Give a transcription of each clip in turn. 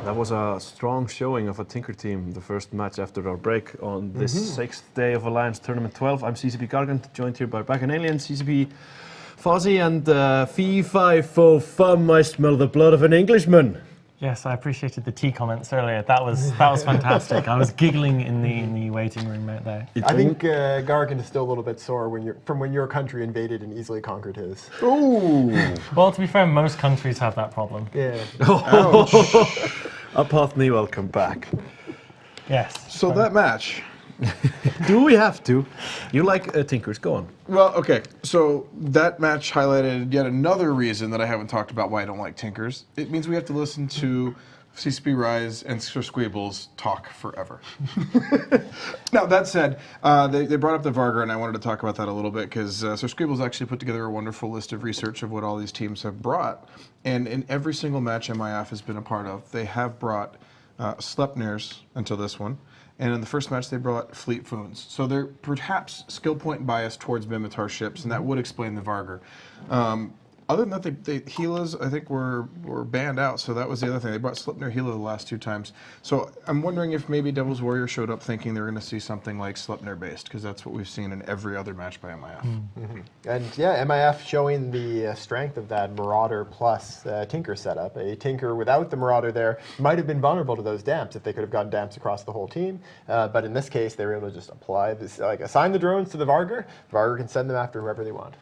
That was a strong showing of a Tinker team, the first match after our break on this 6th day of Alliance Tournament 12. I'm CCP Gargant, joined here by Bacchanalian, CCP Fozzie, and Fee-Fi-Fo Fum, I smell the blood of an Englishman. Yes, I appreciated the tea comments earlier. That was fantastic. I was giggling in the waiting room out there. I think Gargant is still a little bit sore when your country invaded and easily conquered his. Ooh! Well, to be fair, most countries have that problem. Yeah. Apoth me, welcome back. Yes. So that match. Do we have to? You like Tinkers, go on. Well, okay, so that match highlighted yet another reason that I haven't talked about why I don't like Tinkers. It means we have to listen to CCP Rise and Sir Squeebles talk forever. Now, that said, they brought up the Vargar, and I wanted to talk about that a little bit, because Sir Squeebles actually put together a wonderful list of research of what all these teams have brought. And in every single match MIF has been a part of, they have brought Sleipnirs until this one. And in the first match, they brought Fleet Foons. So they're perhaps skill point biased towards Mimitar ships, and that would explain the Vargar. Other than that, the Helas, I think, were banned out, so that was the other thing. They brought Sleipnir Hela the last 2 times. So I'm wondering if maybe Devil's Warrior showed up thinking they were going to see something like Sleipnir based, because that's what we've seen in every other match by MIF. And yeah, MIF showing the strength of that Marauder plus Tinker setup. A Tinker without the Marauder there might have been vulnerable to those damps if they could have gotten damps across the whole team. But in this case, they were able to just apply this, assign the drones to the Vargar. Vargar can send them after whoever they want.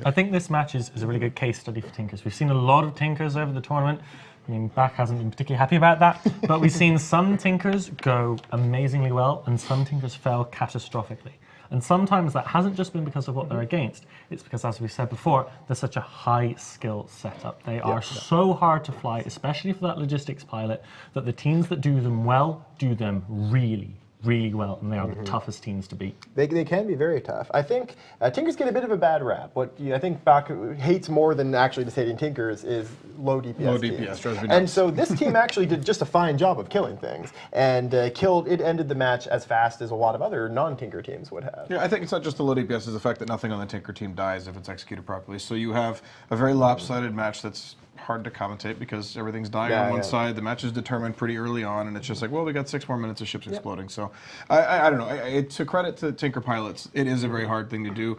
I think this match is a really good case study for Tinkers. We've seen a lot of Tinkers over the tournament. I mean, Back hasn't been particularly happy about that, but we've seen some Tinkers go amazingly well and some Tinkers fail catastrophically. And sometimes that hasn't just been because of what they're against. It's because, as we said before, they're such a high skill setup. They are so hard to fly, especially for that logistics pilot, that the teams that do them well do them really well, and they are the toughest teams to beat. They can be very tough. I think Tinkers get a bit of a bad rap. What I think Bach hates more than actually just hating Tinkers is low DPS Low teams. DPS, drives me And nuts. so this team actually did just a fine job of killing things, and it ended the match as fast as a lot of other non-Tinker teams would have. Yeah, I think it's not just the low DPS, it's the fact that nothing on the Tinker team dies if it's executed properly. So you have a very lopsided match that's hard to commentate because everything's dying on one side. The match is determined pretty early on, and it's just like, well, we got 6 more minutes of ships exploding. So I don't know. To credit to Tinker pilots, it is a very hard thing to do.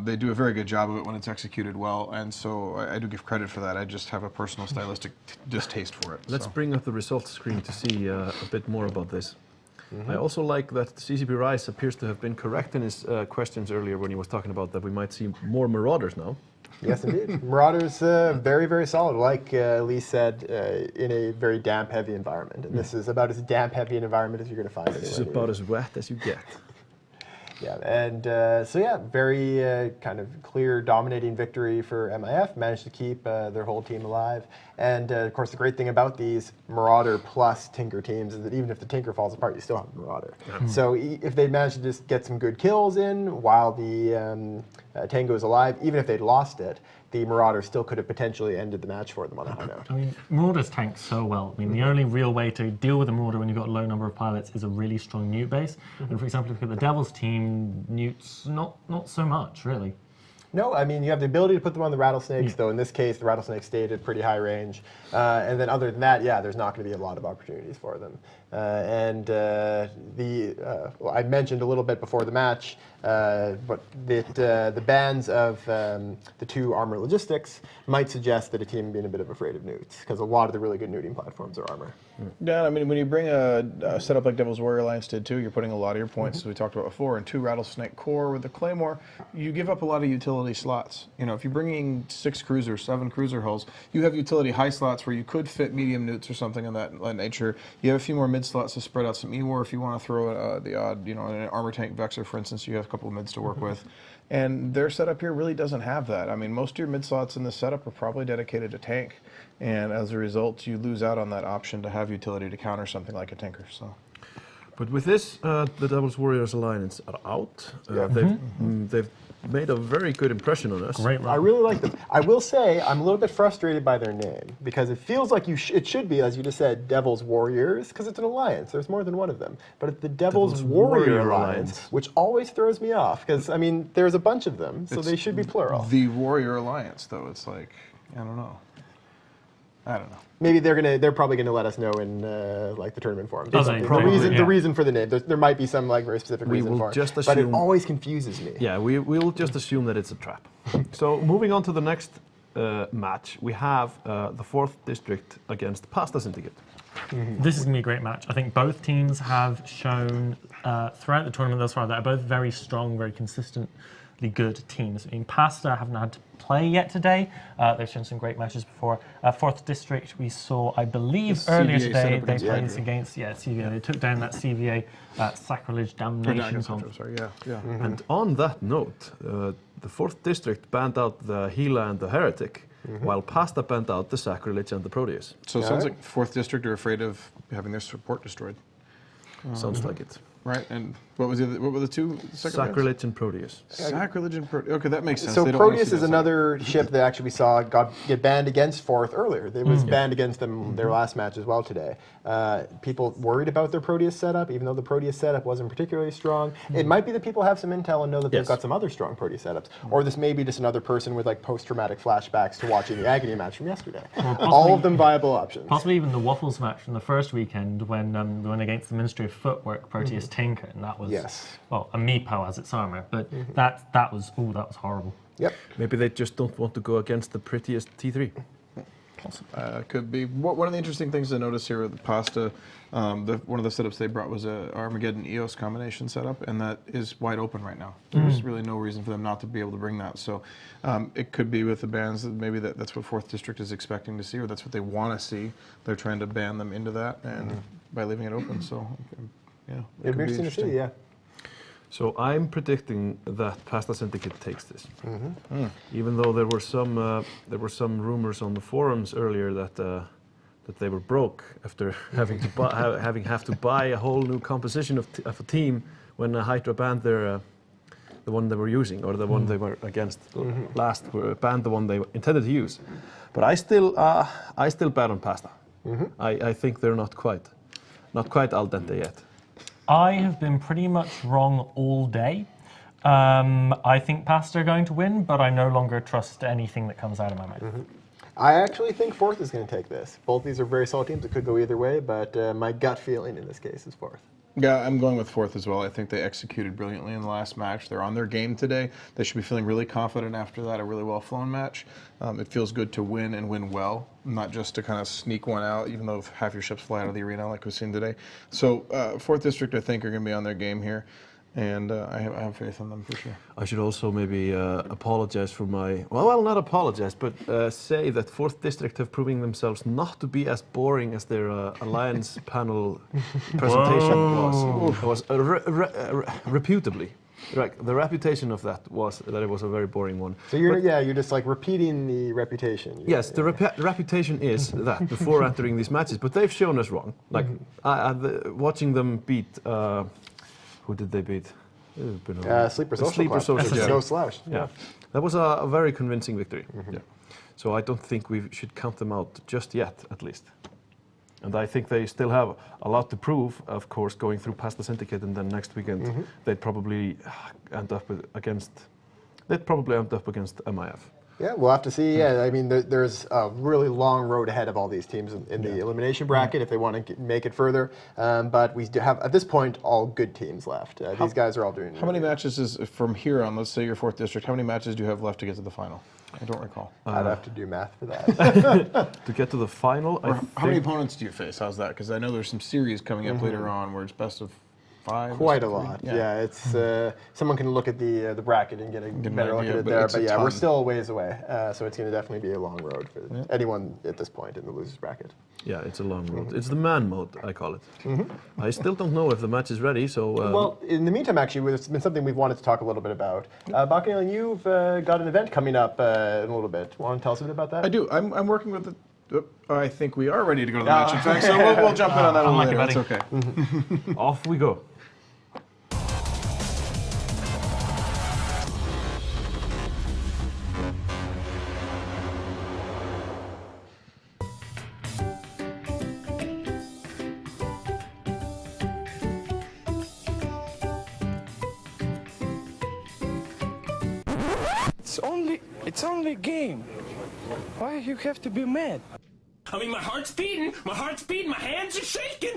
They do a very good job of it when it's executed well, and so I do give credit for that. I just have a personal stylistic distaste for it. Let's bring up the results screen to see a bit more about this. I also like that CCP Rise appears to have been correct in his questions earlier when he was talking about that we might see more Marauders now. Yes, indeed. Marauders, very, very solid. Like Lee said, in a very damp-heavy environment. And this is about as damp-heavy an environment as you're going to find. This is about as wet as you get. Yeah, and so yeah, very kind of clear, dominating victory for MIF. Managed to keep their whole team alive. And of course, the great thing about these Marauder plus Tinker teams is that even if the Tinker falls apart, you still have Marauder. So if they managed to just get some good kills in while the Tango is alive, even if they'd lost it, the Marauder still could have potentially ended the match for them on a high note. I mean, Marauders tank so well. I mean, the only real way to deal with a Marauder when you've got a low number of pilots is a really strong newt base. And for example, if you look at the Devil's team, newts, not so much, really. No, I mean, you have the ability to put them on the rattlesnakes, though in this case, the rattlesnakes stayed at pretty high range. And then other than that, yeah, there's not going to be a lot of opportunities for them. Well, I mentioned a little bit before the match, but that the bans of the 2 armor logistics might suggest that a team being a bit of afraid of newts, because a lot of the really good newting platforms are armor. Yeah, I mean, when you bring a setup like Devil's Warrior Alliance did too, you're putting a lot of your points, as we talked about before, in 2 Rattlesnake Core with the Claymore, you give up a lot of utility slots. You know, if you're bringing 6 cruisers, 7 cruiser hulls, you have utility high slots where you could fit medium newts or something of that nature. You have a few more mid slots to spread out some E-War if you want to throw the odd, an armor tank Vexor, for instance, you have a couple of mids to work with. And their setup here really doesn't have that. I mean, most of your mid slots in this setup are probably dedicated to tank. And as a result, you lose out on that option to have utility to counter something like a Tinker. So, but with this, the Devil's Warriors Alliance are out. They've made a very good impression on us. Great run. I really like them. I will say I'm a little bit frustrated by their name, because it feels like it should be, as you just said, Devil's Warriors, because it's an alliance. There's more than one of them. But it's the Devil's Warrior Alliance, which always throws me off, because, I mean, there's a bunch of them, so they should be plural. The Warrior Alliance, though, it's like, I don't know. I don't know. Maybe they're probably gonna let us know in like the tournament forums. Oh, The reason for the name. There might be some like very specific reason will for it. just But it assume- always confuses me. Yeah, we'll just assume that it's a trap. So moving on to the next match, we have the 4th District against Pasta Syndicate. This is going to be a great match. I think both teams have shown throughout the tournament thus far that they're both very strong, very consistently good teams. I mean, Pasta haven't had to play yet today. They've shown some great matches before. 4th District, we saw, I believe, The earlier CVA today, set up they against played against CVA. They took down that CVA Sacrilege Damnation comp. Sorry, yeah. And on that note, the 4th District banned out the Gila and the Heretic, while Pasta banned out the Sacrilege and the Proteus. So it sounds like 4th District are afraid of having their support destroyed, Sounds like it. right? And what were the two? Sacrilege and Proteus. Sacrilege and Proteus. Okay, that makes sense. So They don't wanna Proteus see is that another ship that actually we saw get banned against 4th earlier. It was banned against them their last match as well today. People worried about their Proteus setup, even though the Proteus setup wasn't particularly strong. It might be that people have some intel and know that they've Yes. got some other strong Proteus setups, or this may be just another person with like post-traumatic flashbacks to watching the Agony match from yesterday. All of them viable options. Possibly even the Waffles match from the first weekend when we went against the Ministry of Footwork, Proteus Tinker, and that was well a meepo as its armor, but that was horrible. Yep. Maybe they just don't want to go against the prettiest T3. Could be. One of the interesting things to notice here with the Pasta, one of the setups they brought was a Armageddon EOS combination setup, and that is wide open right now. There's really no reason for them not to be able to bring that. So it could be with the bans that maybe that's what 4th District is expecting to see, or that's what they want to see. They're trying to ban them into that, and by leaving it open. So yeah, It'd be interesting to see. Yeah. So I'm predicting that Pasta Syndicate takes this. Even though there were some rumors on the forums earlier that they were broke after having to buy a whole new composition of a team when Hydra banned the one they were using, or the one they were against last, banned the one they intended to use. But I still bet on Pasta. I think they're not quite al dente yet. I have been pretty much wrong all day. I think Pasta are going to win, but I no longer trust anything that comes out of my mouth. I actually think 4th is going to take this. Both these are very solid teams. It could go either way, but my gut feeling in this case is 4th. Yeah, I'm going with 4th as well. I think they executed brilliantly in the last match. They're on their game today. They should be feeling really confident after that, a really well-flown match. It feels good to win and win well, not just to kind of sneak one out, even though half your ships fly out of the arena like we've seen today. So 4th District, I think, are going to be on their game here, and I have faith in them for sure. I should also maybe apologize for my, well, not apologize, but say that 4th District have proving themselves not to be as boring as their Alliance panel presentation was. It was reputably. Right, the reputation of that was that it was a very boring one. So you're just like repeating the reputation. Yes, the reputation is that before entering these matches, but they've shown us wrong. Like watching them beat, who did they beat? Sleeper Social Sleeper Club. Social Club. No slash. Yeah, that was a very convincing victory. Yeah. So I don't think we should count them out just yet, at least. And I think they still have a lot to prove, of course, going through past the Syndicate, and then next weekend they'd probably end up against MIF. Yeah, we'll have to see. Yeah, I mean, there's a really long road ahead of all these teams in the elimination bracket if they want to make it further. But we do have, at this point, all good teams left. These guys are all doing. How many matches is from here on? Let's say your 4th District. How many matches do you have left to get to the final? I don't recall. I'd have to do math for that. To get to the final, How many opponents do you face? How's that? Because I know there's some series coming up later on where it's best of 5. Quite a lot. Yeah, it's someone can look at the bracket and get a better look at it there. But yeah, we're still a ways away, so it's going to definitely be a long road for anyone at this point in the losers bracket. Yeah, it's a long road. It's the man mode, I call it. I still don't know if the match is ready, so... well, in the meantime, actually, it's been something we've wanted to talk a little bit about. Bakaniel, you've got an event coming up in a little bit. Want to tell us a bit about that? I do. I'm working with the... I think we are ready to go to the match, in fact, so we'll jump in on that a little later. That's okay. Off we go. It's only a game. Why you have to be mad? I mean, my heart's beating, my hands are shaking,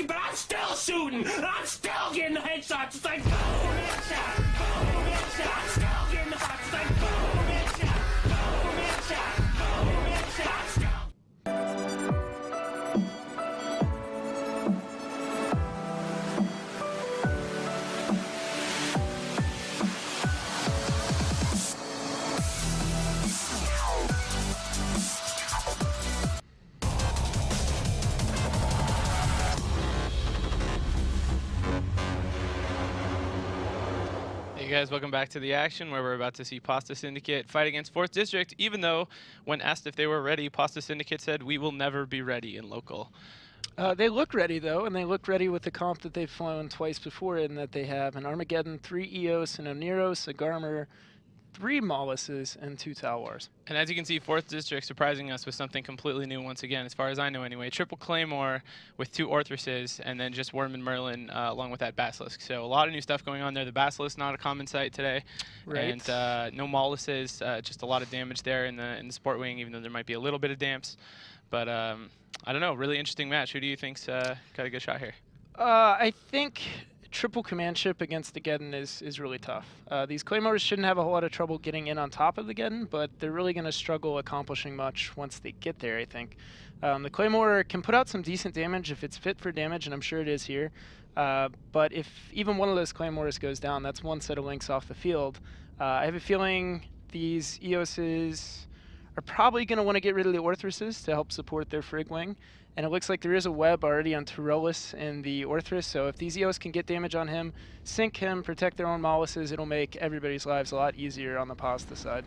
but I'm still shooting, I'm still getting the headshots, it's like, boom, headshot, boom, headshot, I'm still getting the shots, it's like, boom, headshot, boom, headshot, boom, headshot, I'm still. Hey guys, welcome back to the action where we're about to see Pasta Syndicate fight against 4th District, even though when asked if they were ready, Pasta Syndicate said, "We will never be ready in local." They look ready, though, and they look ready with the comp that they've flown twice before, in that they have an Armageddon, 3 EOS, an Oneros, a Garmer, 3 Molluses, and 2 Talwars. And as you can see, 4th District surprising us with something completely new once again, as far as I know anyway. Triple Claymore with 2 Orthruses, and then just Worm and Merlin along with that Basilisk. So a lot of new stuff going on there. The Basilisk, not a common sight today. Right. And no Molluses, just a lot of damage there in the support wing, even though there might be a little bit of damps. But I don't know, really interesting match. Who do you think's got a good shot here? I think triple command ship against the Geddon is really tough. These Claymores shouldn't have a whole lot of trouble getting in on top of the Geddon, but they're really going to struggle accomplishing much once they get there, I think. The Claymore can put out some decent damage if it's fit for damage, and I'm sure it is here. But if even one of those Claymores goes down, that's one set of links off the field. I have a feeling these EOSs are probably going to want to get rid of the Orthruses to help support their Frigg wing. And it looks like there is a web already on Tyrolis in the Orthrus, so if these EOS can get damage on him, sink him, protect their own Molluses, it'll make everybody's lives a lot easier on the Pasta side.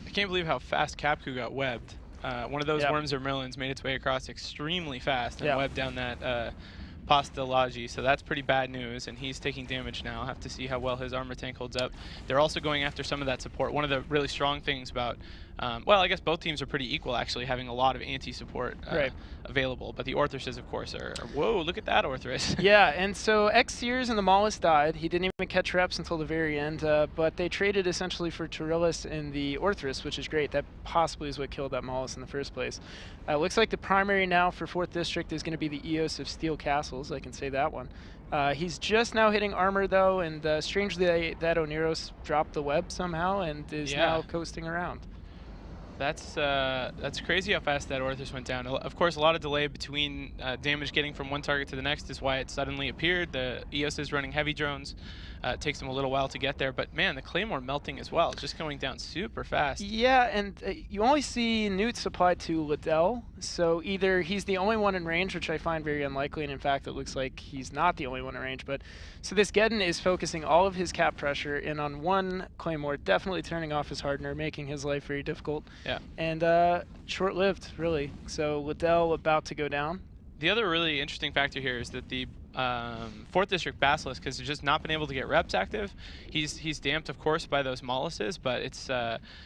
I can't believe how fast Capku got webbed. One of those Worms or Merlins made its way across extremely fast and webbed down that Pasta Logi, so that's pretty bad news, and he's taking damage now. I'll have to see how well his armor tank holds up. They're also going after some of that support. One of the really strong things about, well, I guess both teams are pretty equal, actually, having a lot of anti-support available, but the Orthruses, of course, are whoa, look at that Orthrus. Yeah, and so XII and the Maulus died. He didn't even catch reps until the very end, but they traded essentially for Tyrolis in the Orthrus, which is great. That possibly is what killed that Maulus in the first place. Looks like the primary now for 4th District is going to be the EOS of Steel Castles, I can say that one. He's just now hitting armor, though, and strangely that Oneros dropped the web somehow and is now coasting around. That's crazy how fast that Orthus went down. Of course, a lot of delay between damage getting from one target to the next is why it suddenly appeared. The EOS is running heavy drones. It takes them a little while to get there, but man, the Claymore melting as well, just going down super fast. Yeah, and you only see newts applied to Liddell, so either he's the only one in range, which I find very unlikely, and in fact it looks like he's not the only one in range, but so this Geddon is focusing all of his cap pressure in on one Claymore, definitely turning off his hardener, making his life very difficult. Yeah. And short-lived, really. So Liddell about to go down. The other really interesting factor here is that the 4th District Basilisk has just not been able to get reps active. He's damped, of course, by those Molluses, but it's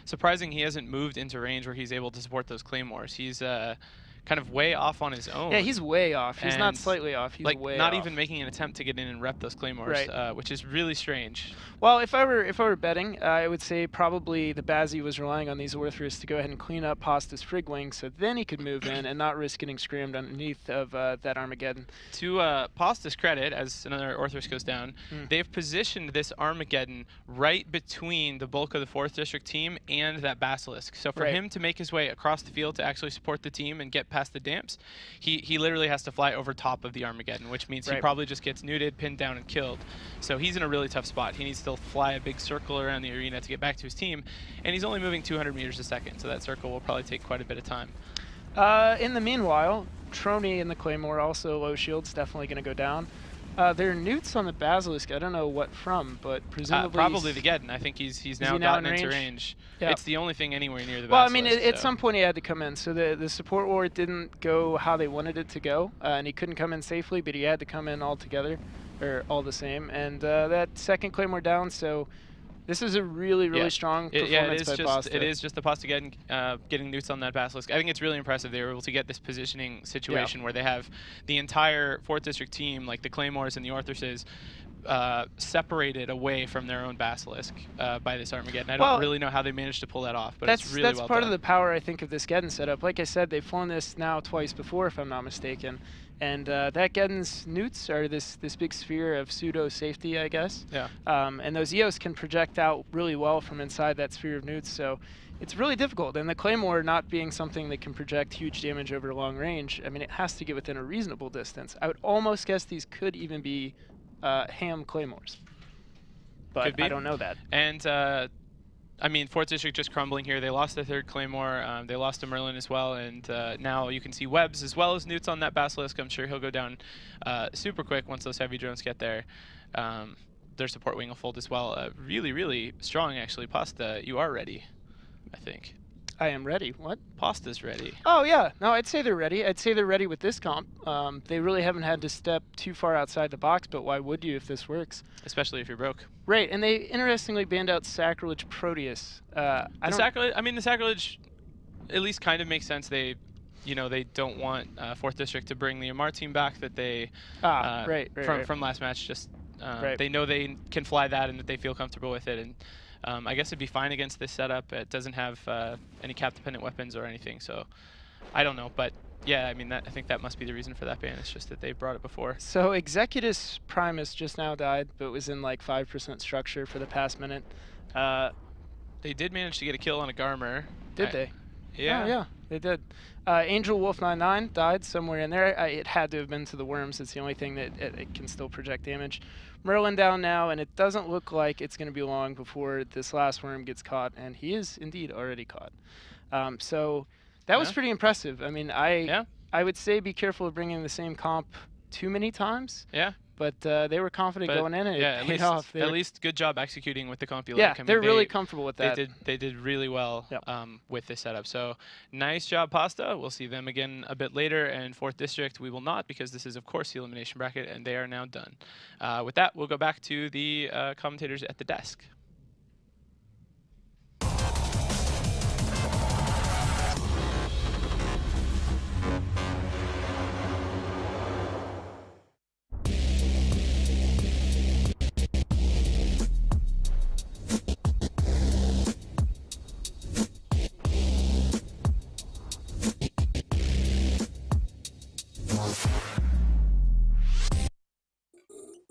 surprising he hasn't moved into range where he's able to support those Claymores. He's kind of way off on his own. Yeah, he's way off. He's not slightly off. He's like way not off. even making an attempt to get in and rep those Claymores, which is really strange. Well, if I were betting, I would say probably the Bazzi was relying on these Orthrus to go ahead and clean up Pasta's Frigg wing, so then he could move in and not risk getting scrammed underneath of that Armageddon. To Pasta's credit, as another Orthrus goes down, they've positioned this Armageddon right between the bulk of the 4th District team and that Basilisk. So for him to make his way across the field to actually support the team and get past the damps, he literally has to fly over top of the Armageddon, which means he probably just gets neuted, pinned down, and killed. So he's in a really tough spot. He needs to fly a big circle around the arena to get back to his team, and he's only moving 200 meters a second, so that circle will probably take quite a bit of time. In the meanwhile, Trony and the Claymore, also low shields, definitely going to go down. There are newts on the Basilisk. I don't know what from, but presumably probably the Geddon. I think he's now gotten into range. Yeah. It's the only thing anywhere near the Basilisk. Well, I mean, at some point he had to come in. So the support war didn't go how they wanted it to go, and he couldn't come in safely, but he had to come in all together, or all the same. And that second Claymore down, so this is a really strong performance by Pasta. It is just the Pasta getting newts on that Basilisk. I think it's really impressive they were able to get this positioning situation where they have the entire 4th District team, like the Claymores and the Orthruses, separated away from their own Basilisk by this Armageddon. I don't really know how they managed to pull that off, but it's really well done. That's part of the power, I think, of this Geddon setup. Like I said, they've flown this now twice before, if I'm not mistaken. And that Geddon's newts are this big sphere of pseudo safety, I guess. Yeah. And those EOS can project out really well from inside that sphere of newts, so it's really difficult. And the Claymore not being something that can project huge damage over long range, I mean, it has to get within a reasonable distance. I would almost guess these could even be ham Claymores, but I don't know that. And I mean, 4th District just crumbling here. They lost their 3rd Claymore. They lost to Merlin as well, and now you can see webs as well as newts on that Basilisk. I'm sure he'll go down super quick once those heavy drones get there. Their support wing will fold as well. Really, really strong, actually. Pasta, you are ready, I think. I am ready. What? Pasta's ready. Oh, yeah. No, I'd say they're ready. I'd say they're ready with this comp. They really haven't had to step too far outside the box, but why would you if this works? Especially if you're broke. Right, and they interestingly banned out Sacrilege Proteus. The Sacrilege at least kind of makes sense. They don't want 4th District to bring the Amar team back that they from last match. Just they know they can fly that and that they feel comfortable with it. And I guess it'd be fine against this setup. It doesn't have any cap-dependent weapons or anything, so I don't know. But yeah, I mean, I think that must be the reason for that ban. It's just that they brought it before. So Executus Primus just now died, but was in like 5% structure for the past minute. They did manage to get a kill on a Garmer. Did they? Yeah. Oh, yeah, they did. Angel Wolf 99 died somewhere in there. It had to have been to the worms. It's the only thing that it can still project damage. Merlin down now, and it doesn't look like it's going to be long before this last worm gets caught, and he is indeed already caught. So that was pretty impressive. I mean, I would say be careful of bringing the same comp too many times. Yeah. But they were confident going in, and it paid off. At least good job executing with the comp. Yeah, they're really comfortable with that. They did really well with this setup. So nice job, Pasta. We'll see them again a bit later. And 4th District, we will not, because this is, of course, the elimination bracket, and they are now done. With that, we'll go back to the commentators at the desk.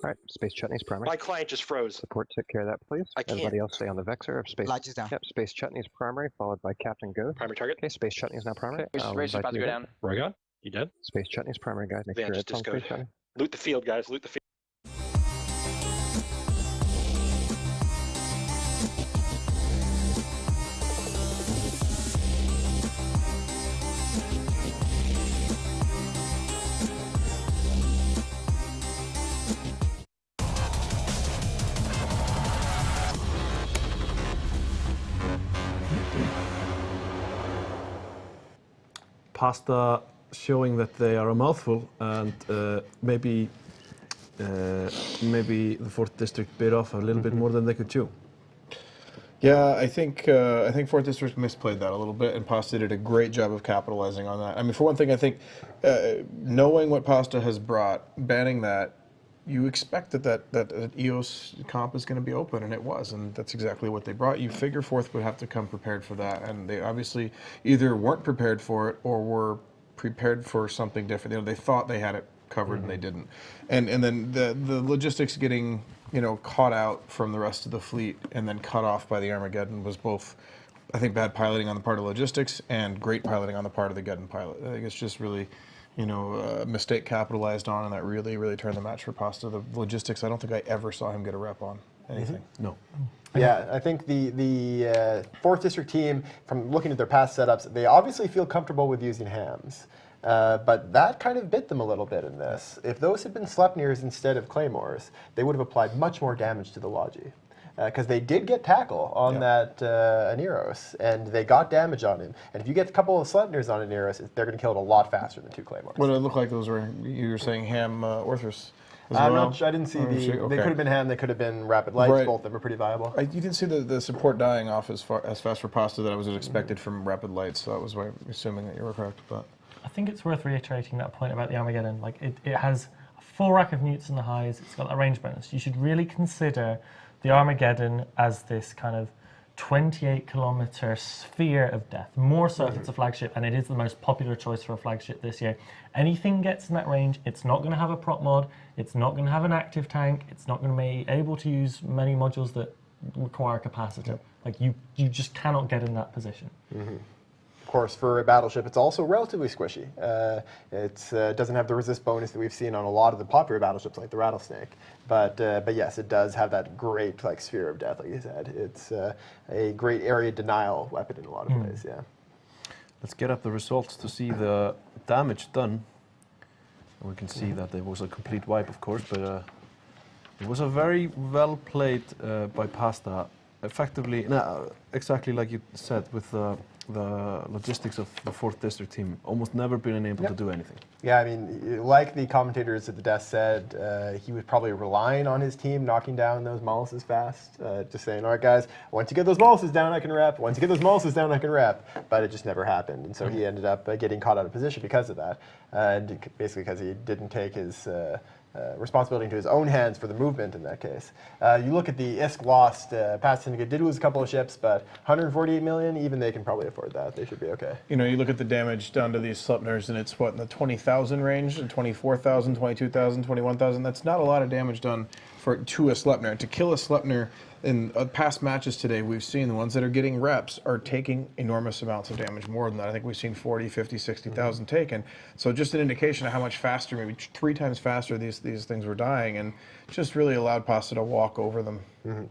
All right, Space Chutney's primary. My client just froze. Support, take care of that, please. I can't. Everybody else stay on the Vexor of Space. Light is down. Yep, Space Chutney's primary, followed by Captain Ghost. Primary target. Okay, Space Chutney's now primary. Race is about to go down. Rogon, you dead? Space Chutney's primary, guys. Make Yeah, sure just it's on Space discode. Chutney. Loot the field, guys. Loot the field. Pasta showing that they are a mouthful, and maybe the 4th District bit off a little bit more than they could chew. Yeah, I think 4th District misplayed that a little bit, and Pasta did a great job of capitalizing on that. I mean, for one thing, I think knowing what Pasta has brought, banning that, you expect that EOS comp is going to be open, and it was, and that's exactly what they brought. You figure 4th would have to come prepared for that, and they obviously either weren't prepared for it or were prepared for something different. You know, they thought they had it covered and they didn't, and then the logistics getting caught out from the rest of the fleet and then cut off by the Armageddon was both, I think, bad piloting on the part of logistics and great piloting on the part of the Geddon pilot. I think it's just really, a mistake capitalized on, and that really turned the match for Pasta. The logistics, I don't think I ever saw him get a rep on anything. No. Yeah, I think the 4th District team, from looking at their past setups, they obviously feel comfortable with using hams. But that kind of bit them a little bit in this. If those had been Sleipnirs instead of Claymores, they would have applied much more damage to the Logi. Because they did get tackle on that Aneros, and they got damage on him. And if you get a couple of Sleipnirs on Aneros, they're going to kill it a lot faster than 2 Claymores. Well, it looked like those were, you were saying ham Orthros. I'm not sure, I didn't see They could have been ham, they could have been rapid lights, both of them are pretty viable. You didn't see the support dying off as fast for Pasta that I was expected from rapid lights, so that was why I'm assuming that you were correct. But I think it's worth reiterating that point about the Armageddon. Like it has a full rack of newts in the highs. It's got that range bonus. You should really consider the Armageddon as this kind of 28-kilometer sphere of death, more so if it's a flagship, and it is the most popular choice for a flagship this year. Anything gets in that range, it's not going to have a prop mod, it's not going to have an active tank, it's not going to be able to use many modules that require capacitor. Like you just cannot get in that position. Of course, for a battleship, it's also relatively squishy. It doesn't have the resist bonus that we've seen on a lot of the popular battleships, like the Rattlesnake. But yes, it does have that great like sphere of death, like you said. It's a great area denial weapon in a lot of ways. Yeah. Let's get up the results to see the damage done. And we can see that there was a complete wipe, of course, but it was a very well played by Pasta. Effectively, exactly like you said, with the logistics of the 4th District team, almost never been able to do anything. Yeah, I mean, like the commentators at the desk said, he was probably relying on his team knocking down those Molluses fast. Just saying, all right, guys, once you get those Molluses down, I can rep. Once you get those Molluses down, I can rep. But it just never happened. And so he ended up getting caught out of position because of that. And basically because he didn't take his responsibility into his own hands for the movement in that case. You look at the ISK lost, Past Syndicate did lose a couple of ships, but 148 million, even they can probably afford that. They should be okay. You know, you look at the damage down to these Sleipnirs, and it's what, in the 20,000 range, 24,000, 22,000, 21,000. That's not a lot of damage done to a Sleipnir. To kill a Sleipnir in past matches today, we've seen the ones that are getting reps are taking enormous amounts of damage, more than that. I think we've seen 40, 50, 60,000 taken. So just an indication of how much faster, maybe 3 times faster these things were dying, and just really allowed Pasta to walk over them.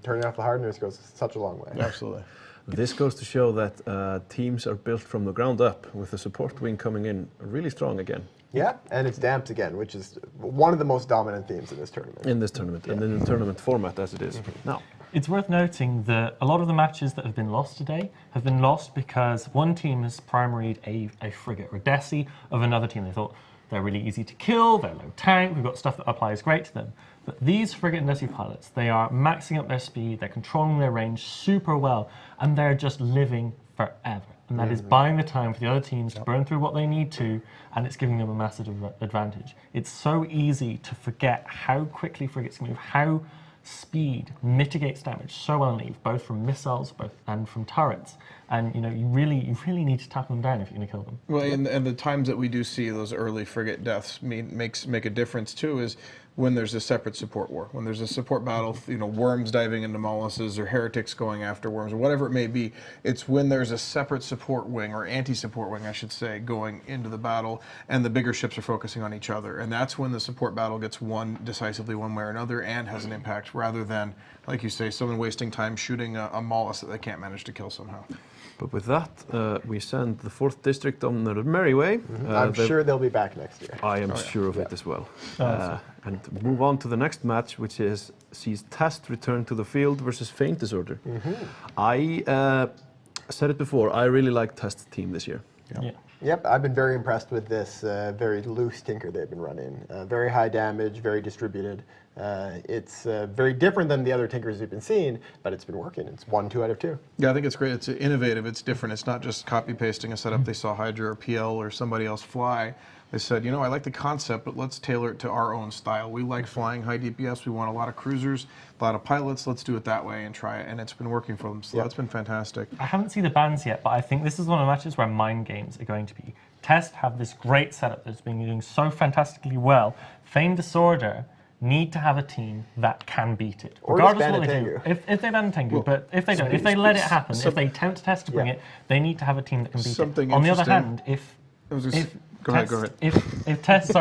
Turning off the hardeners goes such a long way. Absolutely. This goes to show that teams are built from the ground up, with the support wing coming in really strong again. Yeah, and it's damped again, which is one of the most dominant themes in this tournament. In this tournament, and in the tournament format as it is now. It's worth noting that a lot of the matches that have been lost today have been lost because one team has primaried a frigate or a Desi of another team. They thought they're really easy to kill, they're low tank, we've got stuff that applies great to them. But these frigate and Desi pilots, they are maxing up their speed, they're controlling their range super well, and they're just living forever. And that is buying the time for the other teams to burn through what they need to, and it's giving them a massive advantage. It's so easy to forget how quickly frigates move, how speed mitigates damage so well in Eve, both from missiles and from turrets. And you really need to tap them down if you're going to kill them. Well, and the times that we do see those early frigate deaths make a difference too is when there's a separate support war, when there's a support battle, worms diving into molluses or heretics going after worms or whatever it may be. It's when there's a separate support wing, or anti-support wing, I should say, going into the battle, and the bigger ships are focusing on each other. And that's when the support battle gets won decisively one way or another and has an impact, rather than, like you say, someone wasting time shooting a mollus that they can't manage to kill somehow. But with that, we send the 4th District on their merry way. I'm sure they'll be back next year. I am sure of it as well. And move on to the next match, which sees Test return to the field versus Feint Disorder. I said it before, I really like Test's team this year. Yep, I've been very impressed with this very loose Tinker they've been running. Very high damage, very distributed. It's very different than the other Tinkers we've been seeing, but it's been working. It's 1, 2 out of 2. Yeah, I think it's great. It's innovative. It's different. It's not just copy-pasting a setup they saw Hydra or PL or somebody else fly. They said, I like the concept, but let's tailor it to our own style. We like flying high DPS. We want a lot of cruisers, a lot of pilots. Let's do it that way and try it. And it's been working for them. So that's been fantastic. I haven't seen the bans yet, but I think this is one of the matches where mind games are going to be. Test have this great setup that's been doing so fantastically well. Feint Disorder need to have a team that can beat it, regardless of what they do. If they ban Tengu, but if they don't, if they let it happen, if they tempt Test to bring it, they need to have a team that can beat it. On the other hand, Go ahead. If Test,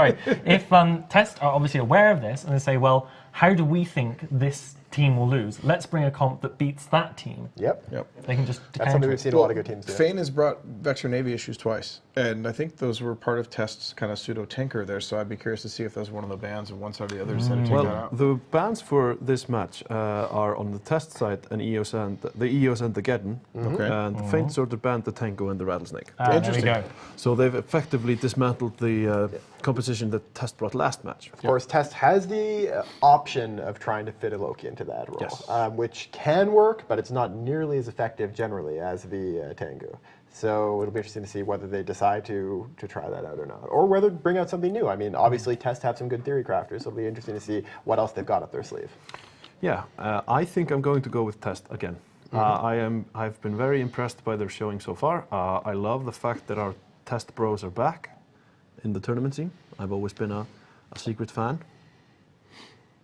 if Test are obviously aware of this and they say, well, how do we think this team will lose? Let's bring a comp that beats that team. Yep. They can just. That's something we've seen a lot of good teams do. Feint has brought Vector Navy issues twice, and I think those were part of Test's kind of pseudo tinker there. So I'd be curious to see if those were one of the bans of one side or the other. Well, the bans for this match are on the Test side and the EOS and the Geddon. And Feint Disorder banned the Tango and the Rattlesnake. Interesting. There we go. So they've effectively dismantled the composition that Test brought last match. Of course, Test has the option of trying to fit a Loki into that role, which can work, but it's not nearly as effective generally as the Tengu. So it'll be interesting to see whether they decide to try that out or not, or whether bring out something new. I mean, obviously, Test have some good theory crafters, so it'll be interesting to see what else they've got up their sleeve. Yeah, I think I'm going to go with Test again. I've been very impressed by their showing so far. I love the fact that our Test bros are back in the tournament scene. I've always been a secret fan.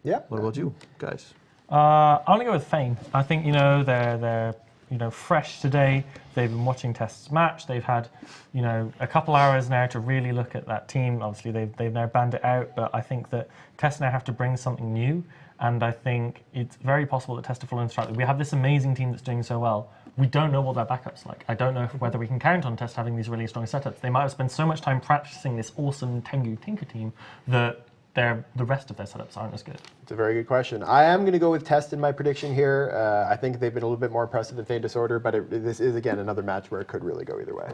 Yeah. What about you guys? I'm gonna go with Fane. I think they're fresh today. They've been watching Test's match. They've had a couple hours now to really look at that team. Obviously they've now banned it out, but I think that Test now have to bring something new. And I think it's very possible that Test are falling strike. We have this amazing team that's doing so well. We don't know what their backup's like. I don't know whether we can count on Test having these really strong setups. They might have spent so much time practicing this awesome Tengu Tinker team that the rest of their setups aren't as good. It's a very good question. I am going to go with Test in my prediction here. I think they've been a little bit more impressive than Feign Disorder, but this is, again, another match where it could really go either way.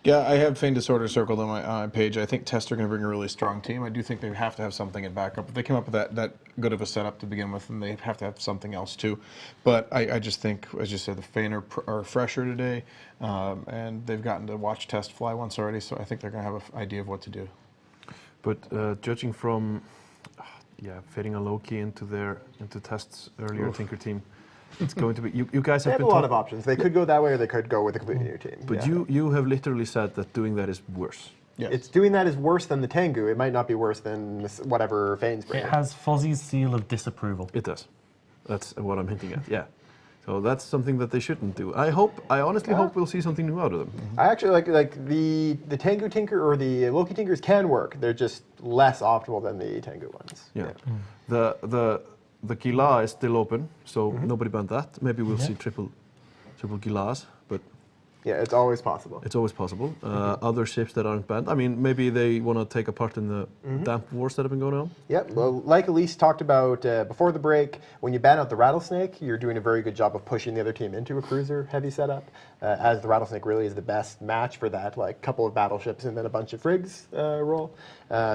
Yeah, I have Feign Disorder circled on my page. I think Test are going to bring a really strong team. I do think they have to have something in backup. If they came up with that good of a setup to begin with, then they have to have something else too. But I just think, as you said, the Feign are fresher today, and they've gotten to watch Test fly once already, so I think they're going to have an idea of what to do. But judging from, fitting a low key into Test's earlier Tinker team, it's going to be you guys They have have been a lot of options. They could go that way, or they could go with a completely new team. But you have literally said that doing that is worse. Yes. It's doing that is worse than the Tengu. It might not be worse than whatever Fein's bringing. It has Fozzie's seal of disapproval. It does. That's what I'm hinting at. Yeah. So that's something that they shouldn't do. I honestly hope we'll see something new out of them. I actually like the Tengu Tinker or the Loki Tinkers can work. They're just less optimal than the Tengu ones. Yeah. The Gila is still open, so nobody banned that. Maybe we'll see triple Gilas, but yeah, it's always possible. it's always possible. Other ships that aren't banned. I mean, maybe they want to take a part in the damp wars that have been going on. Yep. Well, like Elise talked about before the break, when you ban out the Rattlesnake, you're doing a very good job of pushing the other team into a cruiser heavy setup, as the Rattlesnake really is the best match for that, like couple of battleships and then a bunch of frigs role.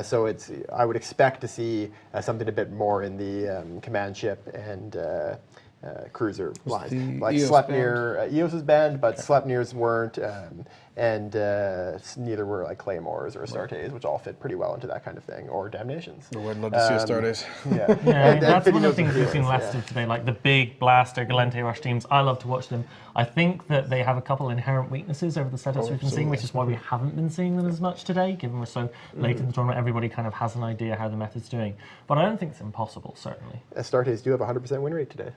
So I would expect to see something a bit more in the command ship and cruiser lines. Like Sleipnir, EOS is banned, but Sleipnirs weren't, and neither were like Claymores or Astartes, which all fit pretty well into that kind of thing, or Damnations. I'd love to see Astartes. Yeah, Yeah, that's one of the things we've seen less of today, like the big Blaster, Galente Rush teams. I love to watch them. I think that they have a couple inherent weaknesses over the setups we've been seeing, which is why we haven't been seeing them as much today, given we're so late in the tournament. Everybody kind of has an idea how the method's doing. But I don't think it's impossible, certainly. Astartes do have a 100% win rate today.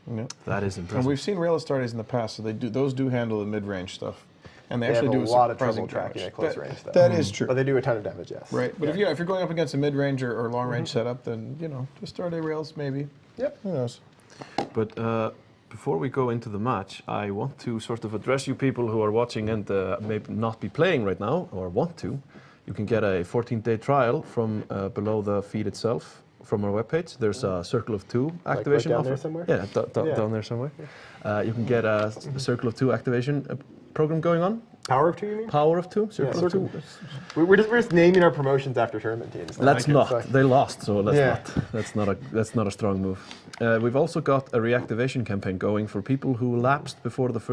Yeah. That is And impressive. we've seen Rail Astartes in the past, so those do handle the mid-range stuff. And they They actually have do a lot of surprising trouble tracking damage. at close range, though. That is true. But they do a ton of damage, yes. Right, but if you're going up against a mid-range or long-range setup, then just Astarte Rails maybe. Yep. Who knows? But before we go into the match, I want to sort of address you people who are watching and maybe not be playing right now or want to. You can get a 14-day trial from below the feed itself from our webpage. There's a Circle of Two activation down offer. there somewhere? Yeah, down there somewhere. You can get a Circle of Two activation program going on. Power of 2, you mean? Power of Two? Circle of Two. We're just naming our promotions after tournament teams. Let's not. They lost, so let's Yeah. not. That's not a strong move. We've also got a reactivation campaign going for people who lapsed before the first